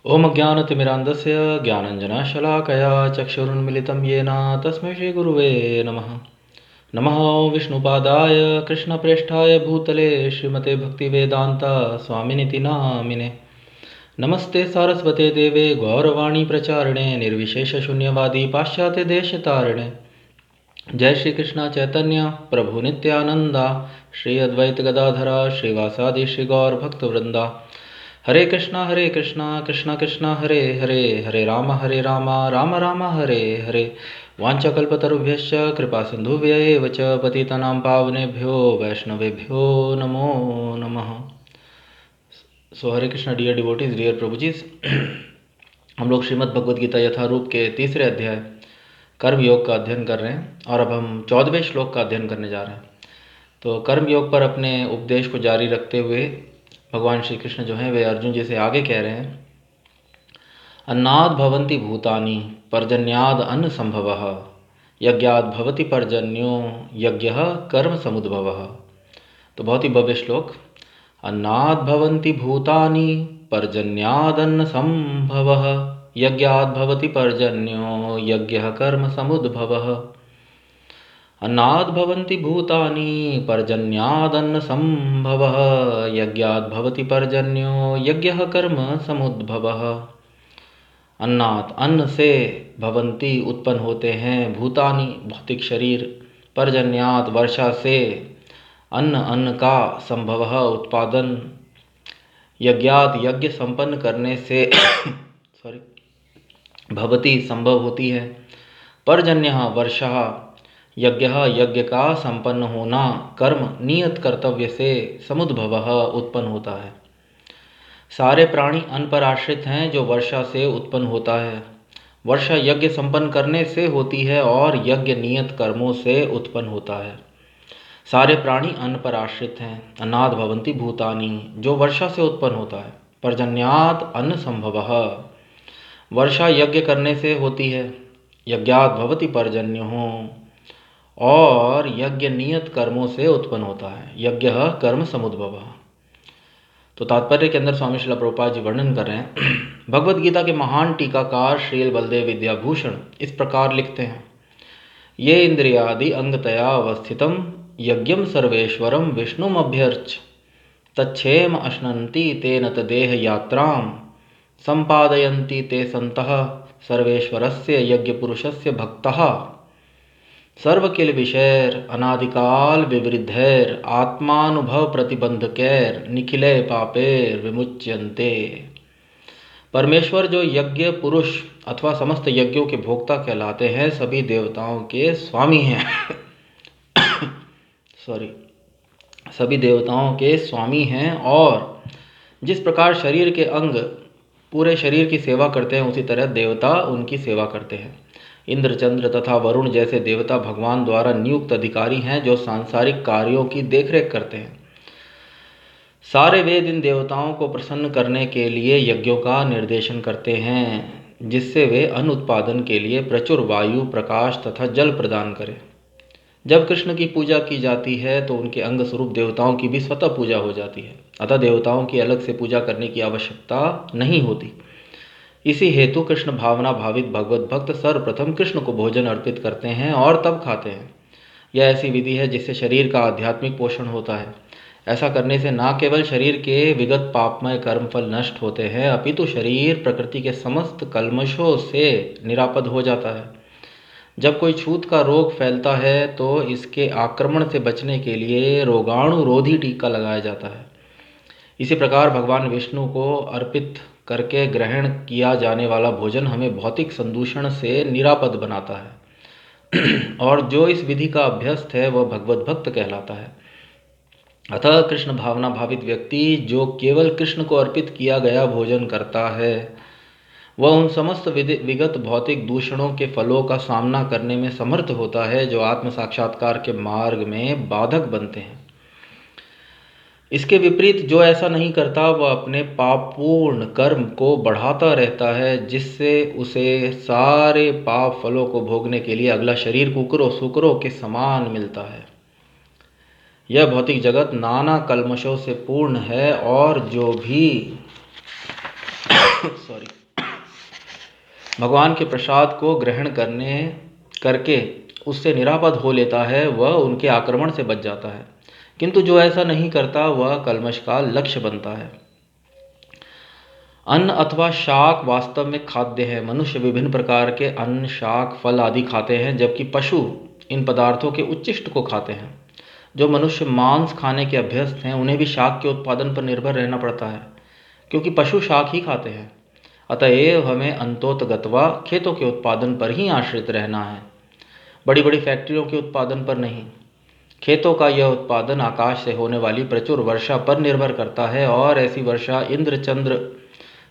ॐ अज्ञानतिमिरान्धस्य ज्ञानञ्जनशलाकया चक्षुरुन्मिलितं येन तस्मै श्रीगुरुवे नमः। नमः विष्णुपादाय कृष्णप्रेष्ठाय भूतले श्रीमते भक्तिवेदान्ता स्वामिनिति नामिने। नमस्ते सारस्वते देवे गौरवाणी प्रचारिणे निर्विशेषशून्यवादी पाश्चात्यदेशतारिणे। जय श्री कृष्ण चैतन्य प्रभु नित्यानंदा श्री अद्वैत गदाधरा श्रीवासादि श्री गौर भक्तवृंदा। हरे कृष्णा कृष्णा कृष्णा हरे हरे, हरे राम राम राम हरे हरे। वाञ्छाकल्पतरुभ्यश्च कृपा सिन्धुभ्यैव च पतितानां पावनेभ्यो वैष्णवेभ्यो नमो नमः। सो हरे कृष्णा डियर डिवोटीज, डियर प्रभु जी, हम लोग श्रीमद् भगवद गीता यथारूप के तीसरे अध्याय कर्म योग का अध्ययन कर रहे हैं और अब हम 14वें श्लोक का अध्ययन करने जा रहे हैं। तो कर्म योग पर अपने उपदेश को जारी रखते हुए भगवान श्री कृष्ण जो हैं वे अर्जुन जी से आगे कह रहे हैं, अन्नाद भवन्ति भूतानि पर्जन्याद अन्न संभवः, यज्ञाद भवति पर्जन्यो यज्ञः कर्म समुद्भवः। तो बहुत ही भव्य श्लोक। अन्नाद भवन्ति भूतानि पर्जन्याद अन्न संभवः, यज्ञाद भवति पर्जन्यो यज्ञः कर्म समुद्भवः। अन्नाद भवन्ति भूतानि पर्जन्यादन्न संभवः, यज्ञाद भवति पर्जन्यो यज्ञः कर्म समुद्भवः। अन्नात अन्न से, भवन्ति उत्पन्न होते हैं, भूतानि भौतिक शरीर, पर्जन्यात वर्षा से, अन्न का, संभवः उत्पादन, यज्ञात यज्ञ संपन्न करने से भवति संभव होती है, पर्जन्यः वर्षा, यज्ञ यज्ञ का संपन्न होना, कर्म नियत कर्तव्य से, समुद्भवः उत्पन्न होता है। सारे प्राणी अन्न पर आश्रित हैं जो वर्षा से उत्पन्न होता है। वर्षा यज्ञ संपन्न करने से होती है और यज्ञ नियत कर्मों से उत्पन्न होता है। सारे प्राणी अन्न पर आश्रित हैं। अन्नाद भवन्ति भूतानि, जो वर्षा से उत्पन्न होता है। पर्जन्यात अन्न संभवः, वर्षा यज्ञ करने से होती है। यज्ञात भवति पर्जन्योः, और यज्ञ नियत कर्मों से उत्पन्न होता है। यज्ञ कर्म समुद्भवः। तो तात्पर्य के अंदर स्वामी श्रील प्रभुपाद जी वर्णन कर रहे हैं। भगवद गीता के महान टीकाकार श्रील बलदेव विद्याभूषण इस प्रकार लिखते हैं, ये इंद्रियादि अंगतया अवस्थितम यज्ञम सर्वेश्वरम विष्णुम अभ्यर्च तच्छेम अश्नन्ति तेन तदेह यात्राम संपादयन्ति ते संतः सर्वेश्वरस्य यज्ञ पुरुषस्य भक्तः सर्व किल विषयर अनादिकाल विवृद्धैर आत्मानुभव प्रतिबंधकैर निखिले पापेर विमुच्यन्ते। परमेश्वर जो यज्ञ पुरुष अथवा समस्त यज्ञों के भोक्ता कहलाते हैं, सभी देवताओं के स्वामी हैं सभी देवताओं के स्वामी हैं, और जिस प्रकार शरीर के अंग पूरे शरीर की सेवा करते हैं, उसी तरह देवता उनकी सेवा करते हैं। इंद्र, चंद्र तथा वरुण जैसे देवता भगवान द्वारा नियुक्त अधिकारी हैं जो सांसारिक कार्यों की देखरेख करते हैं। सारे वेद इन देवताओं को प्रसन्न करने के लिए यज्ञों का निर्देशन करते हैं, जिससे वे अन्न उत्पादन के लिए प्रचुर वायु, प्रकाश तथा जल प्रदान करें। जब कृष्ण की पूजा की जाती है तो उनके अंग स्वरूप देवताओं की भी स्वतः पूजा हो जाती है, अतः देवताओं की अलग से पूजा करने की आवश्यकता नहीं होती। इसी हेतु कृष्ण भावना भावित भगवत भक्त सर्वप्रथम कृष्ण को भोजन अर्पित करते हैं और तब खाते हैं। यह ऐसी विधि है जिससे शरीर का आध्यात्मिक पोषण होता है। ऐसा करने से न केवल शरीर के विगत पापमय कर्मफल नष्ट होते हैं, अपितु शरीर प्रकृति के समस्त कल्मशों से निरापद हो जाता है। जब कोई छूत का रोग फैलता है तो इसके आक्रमण से बचने के लिए रोगाणुरोधी टीका लगाया जाता है। इसी प्रकार भगवान विष्णु को अर्पित करके ग्रहण किया जाने वाला भोजन हमें भौतिक संदूषण से निरापद बनाता है और जो इस विधि का अभ्यस्त है वह भगवत भक्त कहलाता है। अतः कृष्ण भावना भावित व्यक्ति जो केवल कृष्ण को अर्पित किया गया भोजन करता है, वह उन समस्त विगत भौतिक दूषणों के फलों का सामना करने में समर्थ होता है जो आत्म साक्षात्कार के मार्ग में बाधक बनते हैं। इसके विपरीत जो ऐसा नहीं करता वह अपने पापपूर्ण कर्म को बढ़ाता रहता है, जिससे उसे सारे पाप फलों को भोगने के लिए अगला शरीर कुकरों सुकरों के समान मिलता है। यह भौतिक जगत नाना कल्मशों से पूर्ण है और जो भी सॉरी, भगवान के प्रसाद को ग्रहण करके उससे निरापद हो लेता है, वह उनके आक्रमण से बच जाता है। किंतु जो ऐसा नहीं करता वह कल्मष का लक्ष्य बनता है। अन्न अथवा शाक वास्तव में खाद्य है। मनुष्य विभिन्न प्रकार के अन्न, शाक, फल आदि खाते हैं, जबकि पशु इन पदार्थों के उच्चिष्ट को खाते हैं। जो मनुष्य मांस खाने के अभ्यस्त हैं उन्हें भी शाक के उत्पादन पर निर्भर रहना पड़ता है, क्योंकि पशु शाक ही खाते हैं। अतएव हमें अंतोतगत्वा खेतों के उत्पादन पर ही आश्रित रहना है, बड़ी बड़ी फैक्ट्रियों के उत्पादन पर नहीं। खेतों का यह उत्पादन आकाश से होने वाली प्रचुर वर्षा पर निर्भर करता है, और ऐसी वर्षा इंद्र, चंद्र,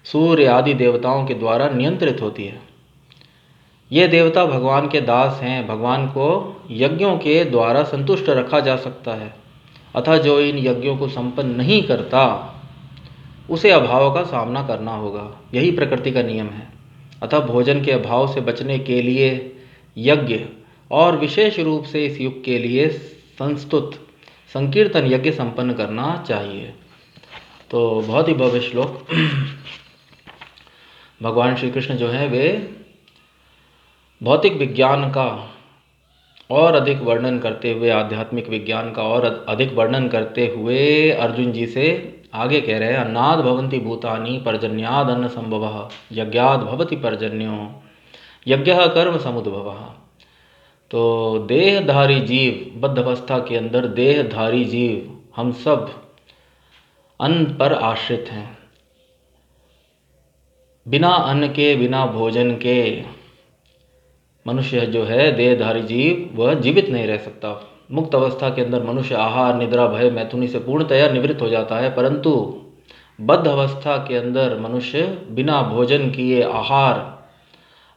सूर्य आदि देवताओं के द्वारा नियंत्रित होती है। ये देवता भगवान के दास हैं। भगवान को यज्ञों के द्वारा संतुष्ट रखा जा सकता है, अतः जो इन यज्ञों को संपन्न नहीं करता उसे अभाव का सामना करना होगा। यही प्रकृति का नियम है। अतः भोजन के अभाव से बचने के लिए यज्ञ, और विशेष रूप से इस युग के लिए संस्तुत संकीर्तन यज्ञ संपन्न करना चाहिए। तो बहुत ही भव्य श्लोक। भगवान श्री कृष्ण जो हैं वे भौतिक विज्ञान का और अधिक वर्णन करते हुए, आध्यात्मिक विज्ञान का और अधिक वर्णन करते हुए अर्जुन जी से आगे कह रहे हैं, अन्नाद भवन्ति भूतानि पर्जन्याद अन्न संभवः यज्ञाद भवति पर्जन्यो यज्ञः कर्म समुद्भवः। तो देहधारी जीव, बद्ध अवस्था के अंदर देहधारी जीव हम सब अन्न पर आश्रित हैं। बिना अन्न के, बिना भोजन के मनुष्य जो है, देहधारी जीव, वह जीवित नहीं रह सकता। मुक्त अवस्था के अंदर मनुष्य आहार, निद्रा, भय, मैथुनी से पूर्णतया निवृत्त हो जाता है, परंतु बद्ध अवस्था के अंदर मनुष्य बिना भोजन किए,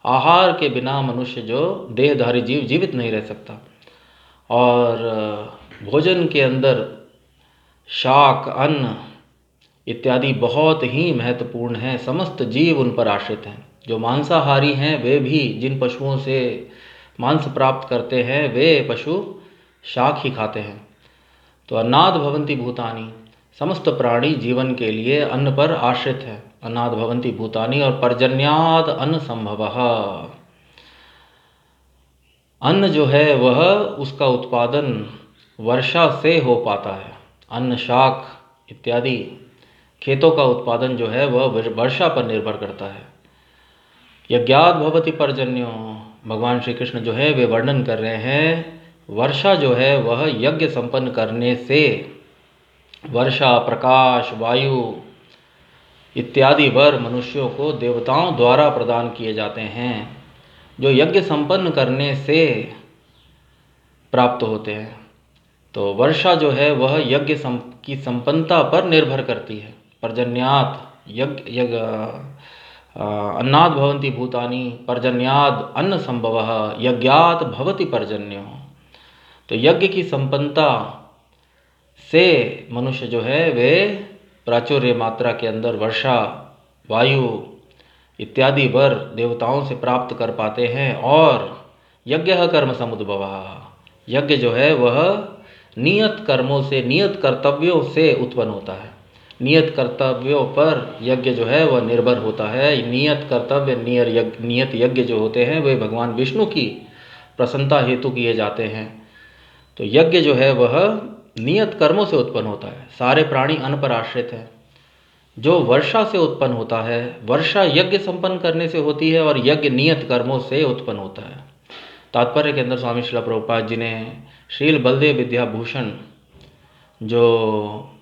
आहार के बिना मनुष्य जो देहधारी जीव जीवित नहीं रह सकता। और भोजन के अंदर शाक, अन्न इत्यादि बहुत ही महत्वपूर्ण हैं। समस्त जीव उन पर आश्रित हैं। जो मांसाहारी हैं वे भी, जिन पशुओं से मांस प्राप्त करते हैं, वे पशु शाक ही खाते हैं। तो अन्नाद भवन्ति भूतानि, समस्त प्राणी जीवन के लिए अन्न पर आश्रित है। अन्नाद भवन्ति भूतानि, और पर्जन्याद अन्न संभवः, अन्न जो है वह, उसका उत्पादन वर्षा से हो पाता है। अन्न, शाक इत्यादि खेतों का उत्पादन जो है वह वर्षा पर निर्भर करता है। यज्ञाद भवति पर्जन्यो, भगवान श्री कृष्ण जो है वे वर्णन कर रहे हैं, वर्षा जो है वह यज्ञ संपन्न करने से, वर्षा, प्रकाश, वायु इत्यादि वर मनुष्यों को देवताओं द्वारा प्रदान किए जाते हैं, जो यज्ञ संपन्न करने से प्राप्त होते हैं। तो वर्षा जो है वह यज्ञ की संपन्नता पर निर्भर करती है। पर्जन्यात अन्नाद भवन्ति भूतानि पर्जन्याद अन्न संभवः यज्ञात भवति पर्जन्यो। तो यज्ञ की संपन्नता से मनुष्य जो है वे प्राचुर्य मात्रा के अंदर वर्षा, वायु इत्यादि वर देवताओं से प्राप्त कर पाते हैं। और यज्ञः कर्म समुद्भवः, यज्ञ जो है वह नियत कर्मों से, नियत कर्तव्यों से उत्पन्न होता है। नियत कर्तव्यों पर यज्ञ जो है वह निर्भर होता है। नियत कर्तव्य, नियत यज्ञ जो होते हैं वे भगवान विष्णु की प्रसन्नता हेतु किए जाते हैं। तो यज्ञ जो है वह नियत कर्मों से उत्पन्न होता है। सारे प्राणी अन्न पर आश्रित हैं। जो वर्षा से उत्पन्न होता है, वर्षा यज्ञ संपन्न करने से होती है, और यज्ञ नियत कर्मों से उत्पन्न होता है। तात्पर्य के अंदर स्वामी श्रील प्रभुपाद जी ने श्रील बलदेव विद्याभूषण, जो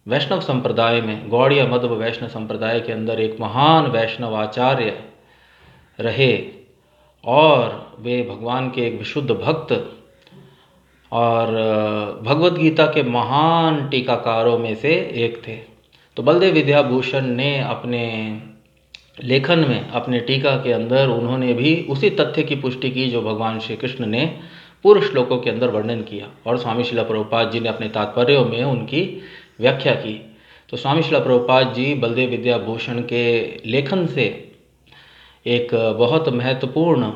वैष्णव संप्रदाय में, गौड़ीय मध्व वैष्णव संप्रदाय के अंदर एक महान वैष्णव आचार्य रहे, और वे भगवान के एक विशुद्ध भक्त और भगवद गीता के महान टीकाकारों में से एक थे। तो बलदेव विद्याभूषण ने अपने लेखन में, अपने टीका के अंदर उन्होंने भी उसी तथ्य की पुष्टि की जो भगवान श्री कृष्ण ने पूर्व श्लोकों के अंदर वर्णन किया, और स्वामी श्रील प्रभुपाद जी ने अपने तात्पर्यों में उनकी व्याख्या की। तो स्वामी श्रील प्रभुपाद जी बलदेव विद्याभूषण के लेखन से एक बहुत महत्वपूर्ण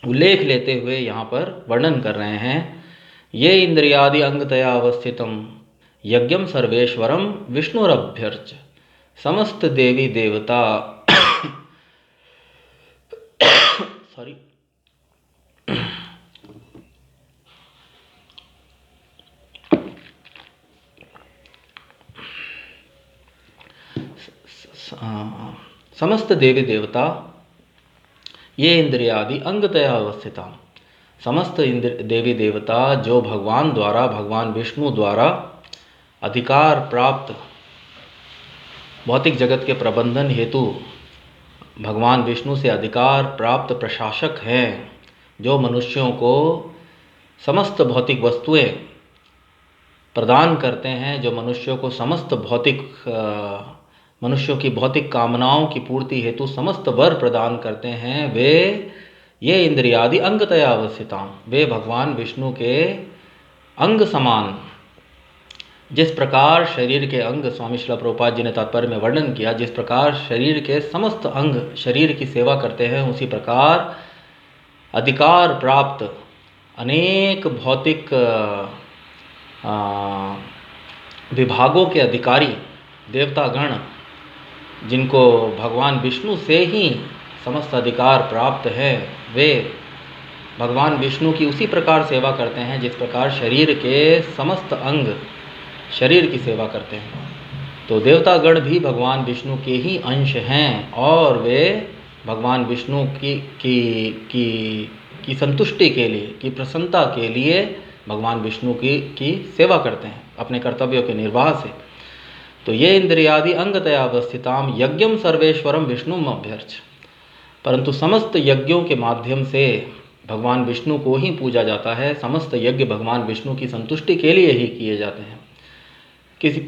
उल्लेख लेते हुए यहाँ पर वर्णन कर रहे हैं। ये इंद्रियादि अंगतया अवस्थितम यज्ञम सर्वेश्वरम विष्णुरभ्यर्च समस्त देवी देवता सॉरी समस्त देवी देवता ये इंद्रियादि अंगतया अवस्थिता, समस्त देवी देवता जो भगवान द्वारा, भगवान विष्णु द्वारा अधिकार प्राप्त भौतिक जगत के प्रबंधन हेतु भगवान विष्णु से अधिकार प्राप्त प्रशासक हैं, जो मनुष्यों को समस्त भौतिक वस्तुएं प्रदान करते हैं, जो मनुष्यों को समस्त मनुष्यों की भौतिक कामनाओं की पूर्ति हेतु समस्त वर प्रदान करते हैं, वे ये इंद्रियादि अंगतया अवस्थिता, वे भगवान विष्णु के अंग समान, जिस प्रकार शरीर के अंग, स्वामी श्रील प्रभुपाद जी ने तात्पर्य में वर्णन किया, जिस प्रकार शरीर के समस्त अंग शरीर की सेवा करते हैं, उसी प्रकार अधिकार प्राप्त अनेक भौतिक विभागों के अधिकारी देवतागण, जिनको भगवान विष्णु से ही समस्त अधिकार प्राप्त है, वे भगवान विष्णु की उसी प्रकार सेवा करते हैं जिस प्रकार शरीर के समस्त अंग शरीर की सेवा करते हैं। तो देवतागण भी भगवान विष्णु के ही अंश हैं और वे भगवान विष्णु की संतुष्टि के लिए, की प्रसन्नता के लिए भगवान विष्णु की सेवा करते हैं अपने कर्तव्यों के निर्वाह से। तो ये इंद्रियादि अंगतया अवस्थिताम यज्ञम सर्वेश्वरम विष्णुम अभ्यर्च, परंतु समस्त यज्ञों के माध्यम से भगवान विष्णु को ही पूजा जाता है। समस्त यज्ञ भगवान विष्णु की संतुष्टि के लिए ही किए जाते हैं। किसी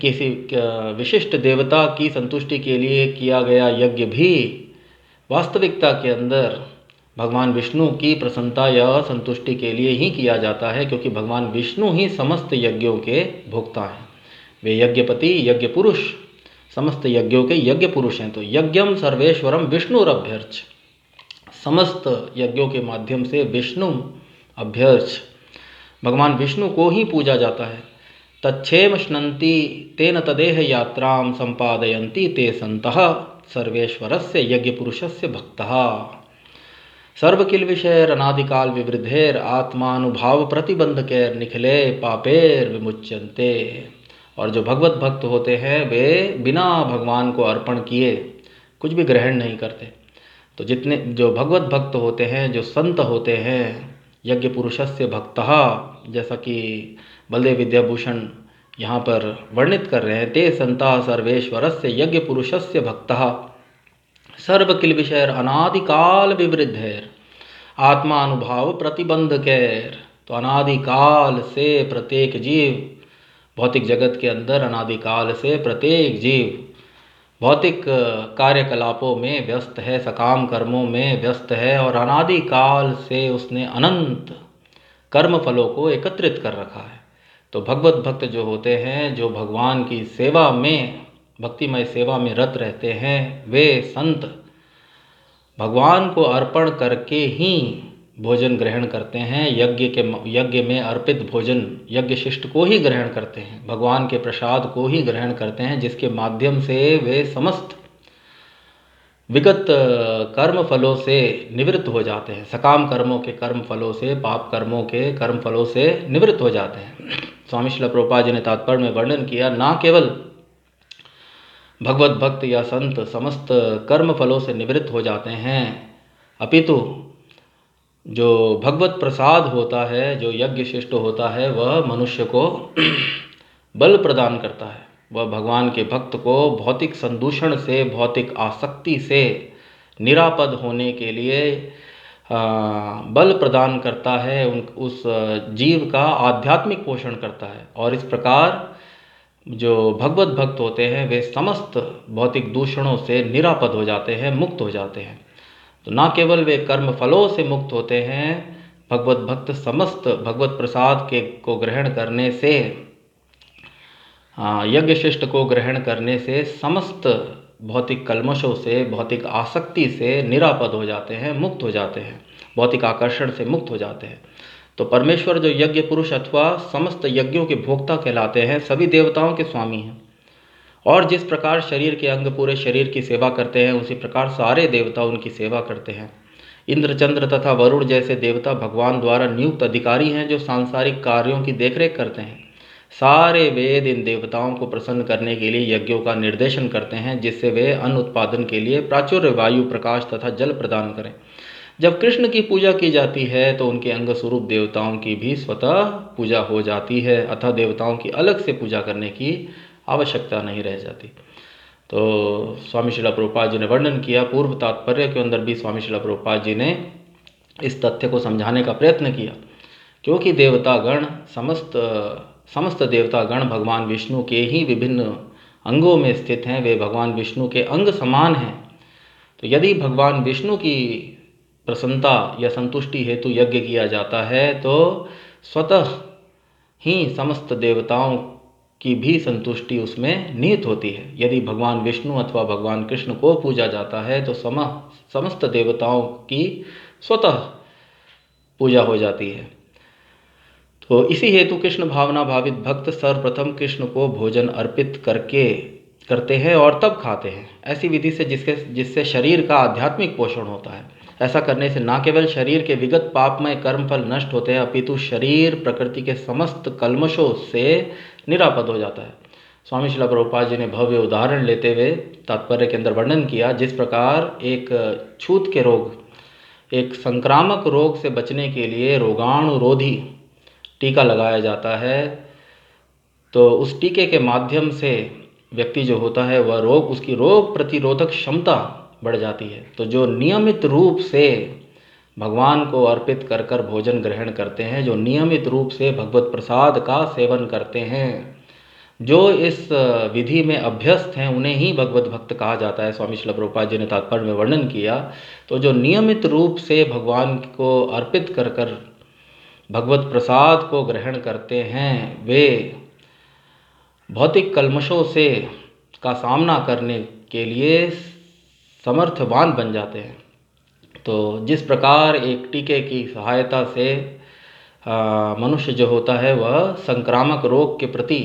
विशिष्ट देवता की संतुष्टि के लिए किया गया यज्ञ भी वास्तविकता के अंदर भगवान विष्णु की प्रसन्नता या संतुष्टि के लिए ही किया जाता है, क्योंकि भगवान विष्णु ही समस्त यज्ञों के भोक्ता हैं। वे यज्ञपति, यज्ञ पुरुष, समस्त यज्ञों के यज्ञ पुरुष हैं। तो यज्ञम सर्वेश्वरम विष्णुरभ्यर्च, समस्त यज्ञों के माध्यम से विष्णु अभ्यर्च, भगवान विष्णु को ही पूजा जाता है। तच्छेम श्नन्ति तेन तदेह यात्रां संपादयन्ति ते सन्तः सर्वेश्वरस्य यज्ञ पुरुषस्य भक्तः सर्वकिल विषयर अनादिकाल विवृद्धेर आत्मानुभाव प्रतिबंधकेर निखिले पापेर विमुच्यन्ते। और जो भगवत भक्त होते हैं वे बिना भगवान को अर्पण किए कुछ भी ग्रहण नहीं करते। तो जितने जो भगवत भक्त होते हैं, जो संत होते हैं, यज्ञ पुरुषस्य भक्तः, जैसा कि बलदेव विद्याभूषण यहाँ पर वर्णित कर रहे हैं, ते संता सर्वेश्वरस्य यज्ञ पुरुषस्य भक्तः सर्व किल विषयर अनादिकाल विवृद्धेर आत्मानुभाव प्रतिबंधकेर। तो अनादिकाल से प्रत्येक जीव, भौतिक जगत के अंदर अनादिकाल से प्रत्येक जीव भौतिक कार्यकलापों में व्यस्त है, सकाम कर्मों में व्यस्त है, और अनादिकाल से उसने अनंत कर्म फलों को एकत्रित कर रखा है। तो भगवत भक्त जो होते हैं, जो भगवान की सेवा में, भक्तिमय सेवा में रत रहते हैं, वे संत भगवान को अर्पण करके ही भोजन ग्रहण करते हैं। यज्ञ में अर्पित भोजन, यज्ञ शिष्ट को ही ग्रहण करते हैं, भगवान के प्रसाद को ही ग्रहण करते हैं, जिसके माध्यम से वे समस्त विगत कर्म फलों से निवृत्त हो जाते हैं। सकाम कर्मों के कर्म फलों से, पाप कर्मों के कर्म फलों से निवृत्त हो जाते हैं। स्वामी श्रील प्रभुपाद जी ने तात्पर्य में वर्णन किया, ना केवल भगवत भक्त या संत समस्त कर्म फलों से निवृत्त हो जाते हैं, अपितु जो भगवत प्रसाद होता है, जो यज्ञ शिष्ट होता है, वह मनुष्य को बल प्रदान करता है। वह भगवान के भक्त को भौतिक संदूषण से, भौतिक आसक्ति से निरापद होने के लिए बल प्रदान करता है, उस जीव का आध्यात्मिक पोषण करता है। और इस प्रकार जो भगवत भक्त होते हैं वे समस्त भौतिक दूषणों से निरापद हो जाते हैं, मुक्त हो जाते हैं। तो ना केवल वे कर्म फलों से मुक्त होते हैं, भगवत भक्त समस्त भगवत प्रसाद को ग्रहण करने से, यज्ञ शिष्ट को ग्रहण करने से समस्त भौतिक कल्मशों से, भौतिक आसक्ति से निरापद हो जाते हैं, मुक्त हो जाते हैं, भौतिक आकर्षण से मुक्त हो जाते हैं। तो परमेश्वर जो यज्ञ पुरुष अथवा समस्त यज्ञों के भोक्ता कहलाते हैं, सभी देवताओं के स्वामी हैं, और जिस प्रकार शरीर के अंग पूरे शरीर की सेवा करते हैं, उसी प्रकार सारे देवता उनकी सेवा करते हैं। इंद्र, चंद्र तथा वरुण जैसे देवता भगवान द्वारा नियुक्त अधिकारी हैं, जो सांसारिक कार्यों की देखरेख करते हैं। सारे वेद इन देवताओं को प्रसन्न करने के लिए यज्ञों का निर्देशन करते हैं, जिससे वे अन्न उत्पादन के लिए प्राचुर्य, वायु, प्रकाश तथा जल प्रदान करें। जब कृष्ण की पूजा की जाती है तो उनके अंग स्वरूप देवताओं की भी स्वतः पूजा हो जाती है, अतः देवताओं की अलग से पूजा करने की आवश्यकता नहीं रह जाती। तो स्वामी श्रील प्रभुपाद जी ने वर्णन किया। पूर्व तात्पर्य के अंदर भी स्वामी श्रील प्रभुपाद जी ने इस तथ्य को समझाने का प्रयत्न किया, क्योंकि देवतागण समस्त देवतागण भगवान विष्णु के ही विभिन्न अंगों में स्थित हैं। वे भगवान विष्णु के अंग समान हैं। तो यदि भगवान विष्णु की प्रसन्नता या संतुष्टि हेतु यज्ञ किया जाता है तो स्वतः ही समस्त देवताओं की भी संतुष्टि उसमें निहित होती है। यदि भगवान विष्णु अथवा भगवान कृष्ण को पूजा जाता है तो समस्त देवताओं की स्वतः पूजा हो जाती है। तो इसी हेतु कृष्ण भावना भावित भक्त सर्वप्रथम कृष्ण को भोजन अर्पित करते हैं और तब खाते हैं, ऐसी विधि से जिससे शरीर का आध्यात्मिक पोषण होता है। ऐसा करने से न केवल शरीर के विगत पापमय कर्मफल नष्ट होते हैं, अपितु शरीर प्रकृति के समस्त कल्मशों से निरापद हो जाता है। स्वामी श्रील प्रभुपाद जी ने भव्य उदाहरण लेते हुए तात्पर्य के अंदर वर्णन किया, जिस प्रकार एक छूत के रोग, एक संक्रामक रोग से बचने के लिए रोगाणुरोधी टीका लगाया जाता है, तो उस टीके के माध्यम से व्यक्ति जो होता है वह उसकी रोग प्रतिरोधक क्षमता बढ़ जाती है। तो जो नियमित रूप से भगवान को अर्पित कर कर भोजन ग्रहण करते हैं, जो नियमित रूप से भगवत प्रसाद का सेवन करते हैं, जो इस विधि में अभ्यस्त हैं, उन्हें ही भगवत भक्त कहा जाता है। स्वामी श्रील प्रभुपाद जी ने तात्पर्य में वर्णन किया। तो जो नियमित रूप से भगवान को अर्पित कर कर भगवत प्रसाद को ग्रहण करते हैं, वे भौतिक कल्मशों से का सामना करने के लिए समर्थवान बन जाते हैं। तो जिस प्रकार एक टीके की सहायता से मनुष्य जो होता है वह संक्रामक रोग के प्रति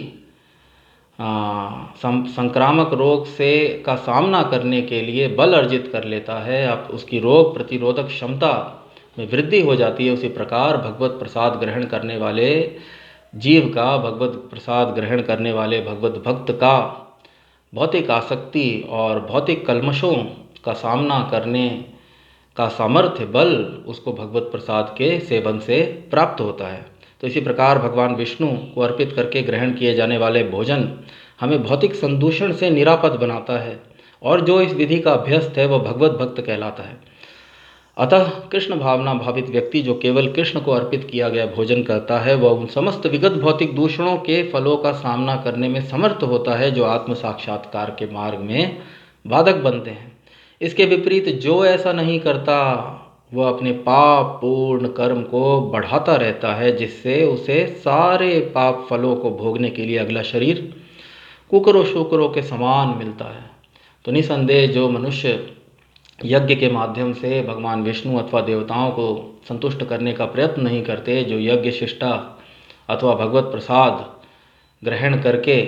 संक्रामक रोग से का सामना करने के लिए बल अर्जित कर लेता है, अब उसकी रोग प्रतिरोधक क्षमता में वृद्धि हो जाती है, उसी प्रकार भगवत प्रसाद ग्रहण करने वाले जीव का, भगवत प्रसाद ग्रहण करने वाले भगवत भक्त का भौतिक आसक्ति और भौतिक कल्मशों का सामना करने का सामर्थ्य बल उसको भगवत प्रसाद के सेवन से प्राप्त होता है। तो इसी प्रकार भगवान विष्णु को अर्पित करके ग्रहण किए जाने वाले भोजन हमें भौतिक संदूषण से निरापद बनाता है, और जो इस विधि का अभ्यस्त है वह भगवत भक्त कहलाता है। अतः कृष्ण भावना भावित व्यक्ति जो केवल कृष्ण को अर्पित किया गया भोजन करता है, वह उन समस्त विगत भौतिक दूषणों के फलों का सामना करने में समर्थ होता है जो आत्म साक्षात्कार के मार्ग में बाधक बनते हैं। इसके विपरीत जो ऐसा नहीं करता वह अपने पाप पूर्ण कर्म को बढ़ाता रहता है, जिससे उसे सारे पाप फलों को भोगने के लिए अगला शरीर कुकरों शुकरों के समान मिलता है। तो निसंदेह जो मनुष्य यज्ञ के माध्यम से भगवान विष्णु अथवा देवताओं को संतुष्ट करने का प्रयत्न नहीं करते, जो यज्ञ शिष्टा अथवा भगवत प्रसाद ग्रहण करके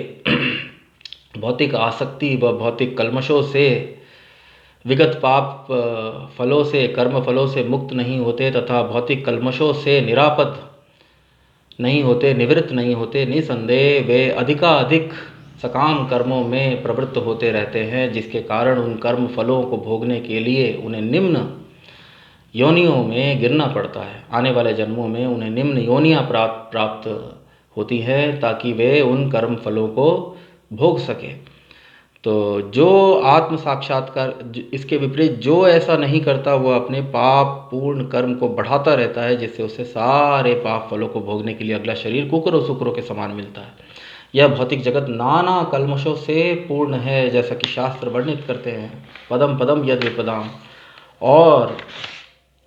भौतिक आसक्ति व भौतिक कल्मशों से, विगत पाप फलों से, कर्म फलों से मुक्त नहीं होते तथा भौतिक कल्मशों से निरापद नहीं होते, निवृत्त नहीं होते, निसंदेह वे अधिकाधिक सकाम कर्मों में प्रवृत्त होते रहते हैं, जिसके कारण उन कर्म फलों को भोगने के लिए उन्हें निम्न योनियों में गिरना पड़ता है। आने वाले जन्मों में उन्हें निम्न योनियाँ प्राप्त होती हैं ताकि वे उन कर्म फलों को भोग सके। तो जो आत्म साक्षात्कार, इसके विपरीत जो ऐसा नहीं करता वह अपने पाप पूर्ण कर्म को बढ़ाता रहता है, जिससे उसे सारे पाप फलों को भोगने के लिए अगला शरीर कुकरों शुकरों के समान मिलता है। यह भौतिक जगत नाना कल्मशों से पूर्ण है, जैसा कि शास्त्र वर्णित करते हैं, पदम पदम यद विपदाम। और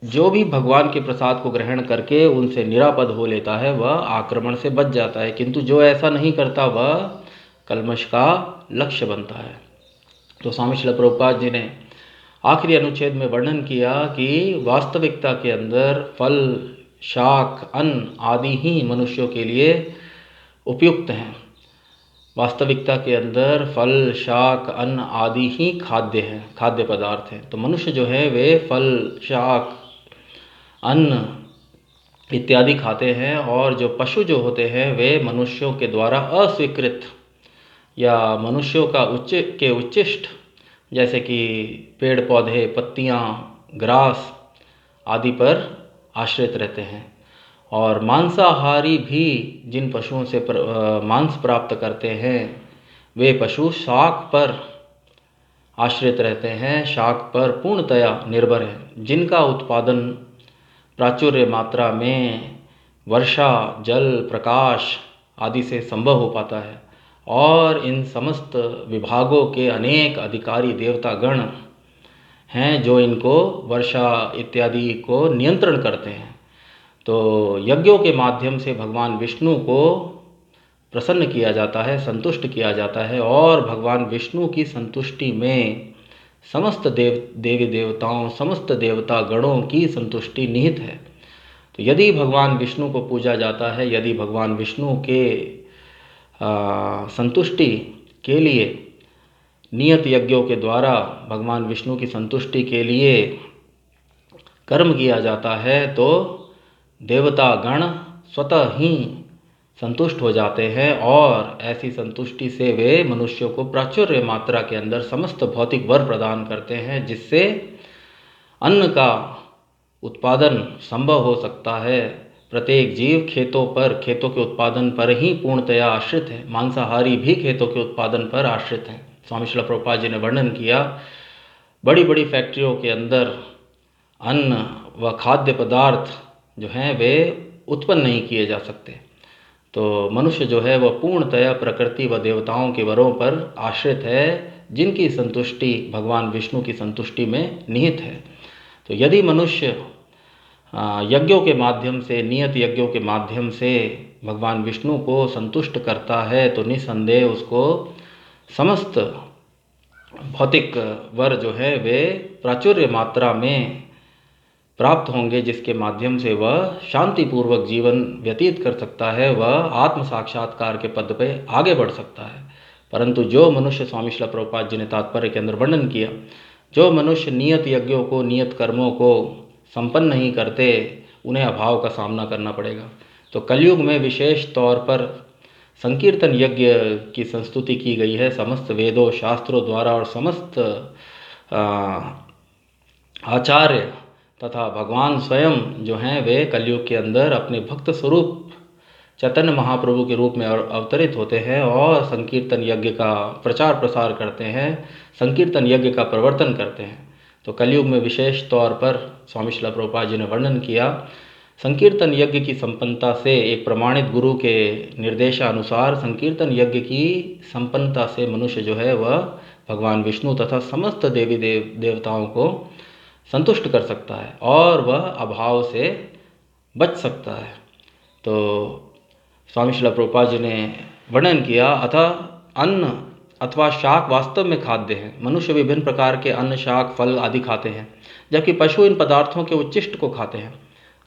जो भी भगवान के प्रसाद को ग्रहण करके उनसे निरापद हो लेता है वह आक्रमण से बच जाता है, किंतु जो ऐसा नहीं करता वह कल्मश का लक्ष्य बनता है। तो स्वामी श्रील प्रभुपाद जी ने आखिरी अनुच्छेद में वर्णन किया कि वास्तविकता के अंदर फल, शाक, अन्न आदि ही मनुष्यों के लिए उपयुक्त हैं। वास्तविकता के अंदर फल, शाक, अन्न आदि ही खाद्य हैं, खाद्य पदार्थ हैं। तो मनुष्य जो है वे फल, शाक, अन्न इत्यादि खाते हैं, और जो पशु जो होते हैं वे मनुष्यों के द्वारा अस्वीकृत या मनुष्यों का उच्चिष्ट, जैसे कि पेड़ पौधे, पत्तियाँ, ग्रास आदि पर आश्रित रहते हैं। और मांसाहारी भी जिन पशुओं से मांस प्राप्त करते हैं वे पशु शाक पर आश्रित रहते हैं, शाक पर पूर्णतया निर्भर हैं, जिनका उत्पादन प्राचुर्य मात्रा में वर्षा, जल, प्रकाश आदि से संभव हो पाता है। और इन समस्त विभागों के अनेक अधिकारी देवतागण हैं जो इनको वर्षा इत्यादि को नियंत्रण करते हैं। तो यज्ञों के माध्यम से भगवान विष्णु को प्रसन्न किया जाता है, संतुष्ट किया जाता है, और भगवान विष्णु की संतुष्टि में समस्त देवी देवताओं, समस्त देवता गणों की संतुष्टि निहित है। तो यदि भगवान विष्णु को पूजा जाता है, यदि भगवान विष्णु के संतुष्टि के लिए नियत यज्ञों के द्वारा भगवान विष्णु की संतुष्टि के लिए कर्म किया जाता है, तो देवता गण स्वतः ही संतुष्ट हो जाते हैं, और ऐसी संतुष्टि से वे मनुष्यों को प्राचुर्य मात्रा के अंदर समस्त भौतिक वर प्रदान करते हैं, जिससे अन्न का उत्पादन संभव हो सकता है। प्रत्येक जीव खेतों के उत्पादन पर ही पूर्णतया आश्रित है। मांसाहारी भी खेतों के उत्पादन पर आश्रित हैं। स्वामी श्रील प्रभुपाद जी ने वर्णन किया, बड़ी बड़ी फैक्ट्रियों के अंदर अन्न व खाद्य पदार्थ जो हैं वे उत्पन्न नहीं किए जा सकते। तो मनुष्य जो है वह पूर्णतया प्रकृति व देवताओं के वरों पर आश्रित है, जिनकी संतुष्टि भगवान विष्णु की संतुष्टि में निहित है। तो यदि मनुष्य यज्ञों के माध्यम से, नियत यज्ञों के माध्यम से भगवान विष्णु को संतुष्ट करता है, तो निसंदेह उसको समस्त भौतिक वर जो है वे प्राचुर्य मात्रा में प्राप्त होंगे, जिसके माध्यम से वह शांतिपूर्वक जीवन व्यतीत कर सकता है, वह आत्म साक्षात्कार के पद पे आगे बढ़ सकता है। परंतु जो मनुष्य, स्वामी श्रील प्रभुपाद जी ने तात्पर्य के अंदर वर्णन किया, जो मनुष्य नियत यज्ञों को, नियत कर्मों को संपन्न नहीं करते, उन्हें अभाव का सामना करना पड़ेगा। तो कलयुग में विशेष तौर पर संकीर्तन यज्ञ की संस्तुति की गई है समस्त वेदों, शास्त्रों द्वारा, और समस्त आचार्य तथा भगवान स्वयं जो हैं वे कलयुग के अंदर अपने भक्त स्वरूप चैतन्य महाप्रभु के रूप में अवतरित होते हैं, और संकीर्तन यज्ञ का प्रचार प्रसार करते हैं, संकीर्तन यज्ञ का प्रवर्तन करते हैं। तो कलयुग में विशेष तौर पर स्वामी श्रील प्रभुपाद जी ने वर्णन किया, संकीर्तन यज्ञ की संपन्नता से, एक प्रमाणित गुरु के निर्देशानुसार संकीर्तन यज्ञ की संपन्नता से मनुष्य जो है वह भगवान विष्णु तथा समस्त देवी देवताओं को संतुष्ट कर सकता है, और वह अभाव से बच सकता है। तो स्वामी श्रील प्रभुपाद जी ने वर्णन किया, अतः अन्न अथवा शाक वास्तव में खाद्य है। मनुष्य विभिन्न प्रकार के अन्न, शाक, फल आदि खाते हैं, जबकि पशु इन पदार्थों के उच्चिष्ट को खाते हैं।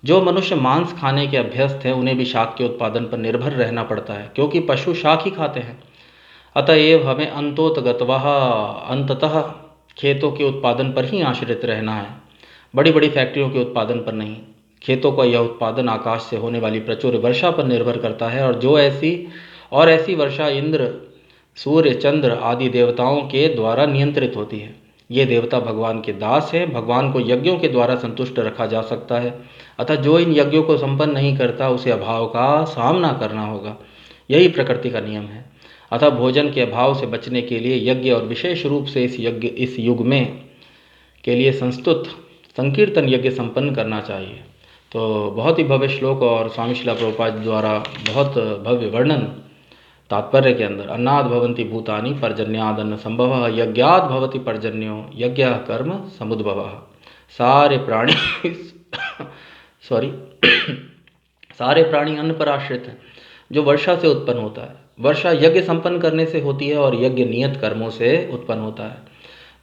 जो मनुष्य मांस खाने के अभ्यस्त हैं, उन्हें भी शाक के उत्पादन पर निर्भर रहना पड़ता है, क्योंकि पशु शाक ही खाते हैं। अतएव हमें अंततः खेतों के उत्पादन पर ही आश्रित रहना है, बड़ी बड़ी फैक्ट्रियों के उत्पादन पर नहीं। खेतों का यह उत्पादन आकाश से होने वाली प्रचुर वर्षा पर निर्भर करता है, और ऐसी वर्षा इंद्र, सूर्य, चंद्र आदि देवताओं के द्वारा नियंत्रित होती है। ये देवता भगवान के दास हैं, भगवान को यज्ञों के द्वारा संतुष्ट रखा जा सकता है। अतः जो इन यज्ञों को संपन्न नहीं करता, उसे अभाव का सामना करना होगा, यही प्रकृति का नियम है। अतः भोजन के अभाव से बचने के लिए यज्ञ, और विशेष रूप से इस युग में के लिए संस्तुत संकीर्तन यज्ञ संपन्न करना चाहिए। तो बहुत ही भव्य श्लोक और स्वामी श्रील प्रभुपाद द्वारा बहुत भव्य वर्णन तात्पर्य के अंदर, अन्नाद भवन्ति भूतानि पर्जन्यादन्न संभवः, यज्ञाद भवति पर्जन्यो यज्ञ कर्म समुद्भवः। सारे प्राणी सारे प्राणी अन्न पर आश्रित हैं, जो वर्षा से उत्पन्न होता है। वर्षा यज्ञ संपन्न करने से होती है, और यज्ञ नियत कर्मों से उत्पन्न होता है।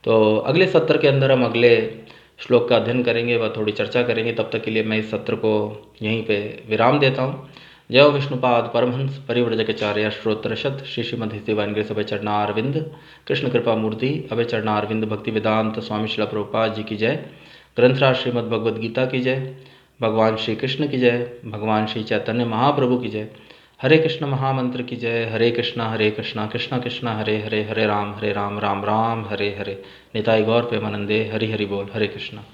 तो अगले सत्र के अंदर हम अगले श्लोक का अध्ययन करेंगे, वह थोड़ी चर्चा करेंगे। तब तक के लिए मैं इस सत्र को यहीं पे विराम देता हूँ। जय विष्णुपाद परमहंस परिव्रजकाचार्य श्रोत्रशत श्री श्रीमद हिस्सेवानगिरी सभा चरणारविंद कृष्ण कृपा मूर्ति अभय चरणारविंद भक्ति वेदांत स्वामी शिला प्रभुपाद जी की जय। ग्रंथराज श्रीमद् भगवद गीता की जय। भगवान श्री कृष्ण की जय। भगवान श्री चैतन्य महाप्रभु की जय। हरे कृष्ण महामंत्र की जय। हरे कृष्णा कृष्णा कृष्णा हरे हरे, हरे राम राम राम हरे हरे। निताई गौर प्रेमानंदे। हरि हरि बोल। हरे कृष्णा।